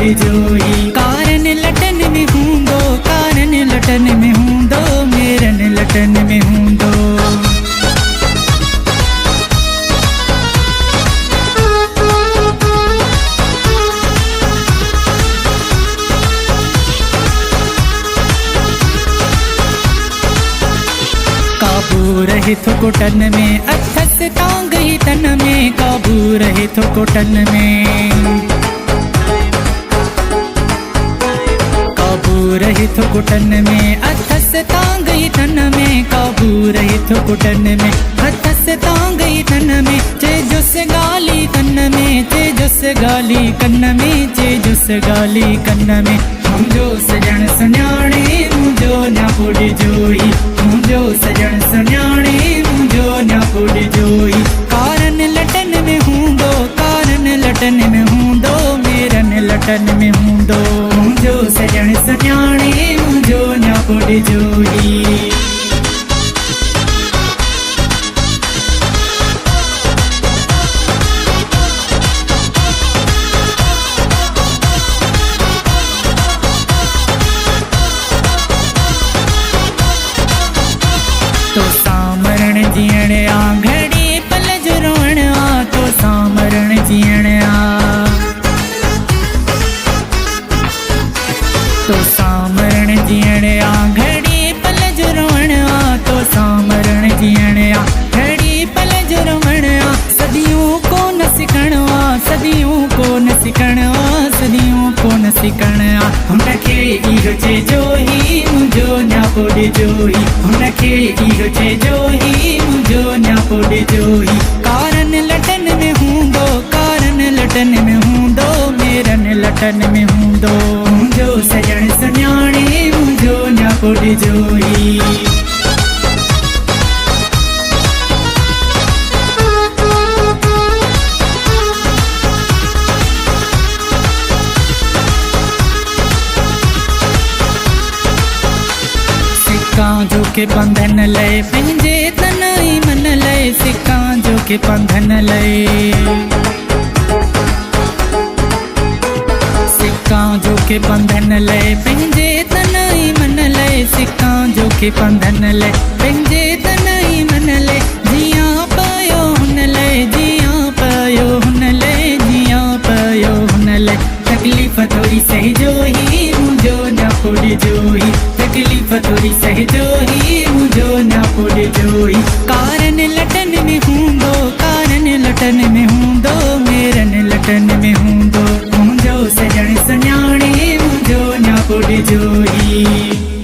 पुड़ी जोई। कारण लटन में हूंदो, कारण लटन में हूंदो, मेरन लटन में हूंदो। काबू रहे थो कोटन में, अथस तांग ही तन में, काबू रहे थो कोटन में। काबू रहे थो कोटन में, अथस तांग ही तन में, काबू रहे थो कोटन में, अथस तांग ही तन में। चे जुस गाली कन में, चे जुस गाली कन में, चे जुस गाली कन में। मुंहिंजो सजण सुञाणे मुंहिंजो न्या पुड़ी जोई, मुंहिंजो सजण सुञाणे मुंहिंजो न्या पुड़ी जोई। कारण लटन में हूंदो, कारण लटन में हूंदो, मेरन लटन में हूंदो। मुंहिंजो सजण सुञाणे मुंहिंजो न्या पुड़ी जोई। तो सामरण जीअण आ घड़ी पल जो रोअण आ, तो सामरण जीअण आ। तो सामरण जीअण आ घड़ी पल जो रोअण आ, तो सामरण जीअण आ घड़ी पल जो रोअण आ। सदियों को न सिखण आ, सदियों को न सिखण आ, सदियों को न सिखण आ। हुनखे इहो चइजो ही मुंहिंजो न्या पुड़ी जोई, हुनखे इहो चइजो ही मुंहिंजो न्या पुड़ी जोई। कारण लटन में हूंदो, कारण लटन में हूंदो, मेरन लटन में हूंदो। मुंहिंजो सजण सुञाणे मुंहिंजो न्या पुड़ी जोई। सिक्का जो के बंधन लय पंहिंजे तन ई मन लय, सिक्का जो के बंधन लय। सिक्का जो के बंधन लय पंहिंजे तन ई मन लय, सिक्का जो के बंधन लय पंहिंजे तन ई मन लय। जियां पयो हुन लय, जियां पयो हुन लय, जियां पयो हुन लय। तकलीफ़ थोड़ी सहजो ही मुंहिंजो न्या पुड़ी जोई, तकलीफ़ थोड़ी सहजो ही मुंहिंजो न्या पुड़ी जोई। कारण लटन में हूंदो, कारण लटन में हूंदो, मेरन लटन में हूंदो। मुंहिंजो सजण सुञाणे मुंहिंजो न्या पुड़ी जोई।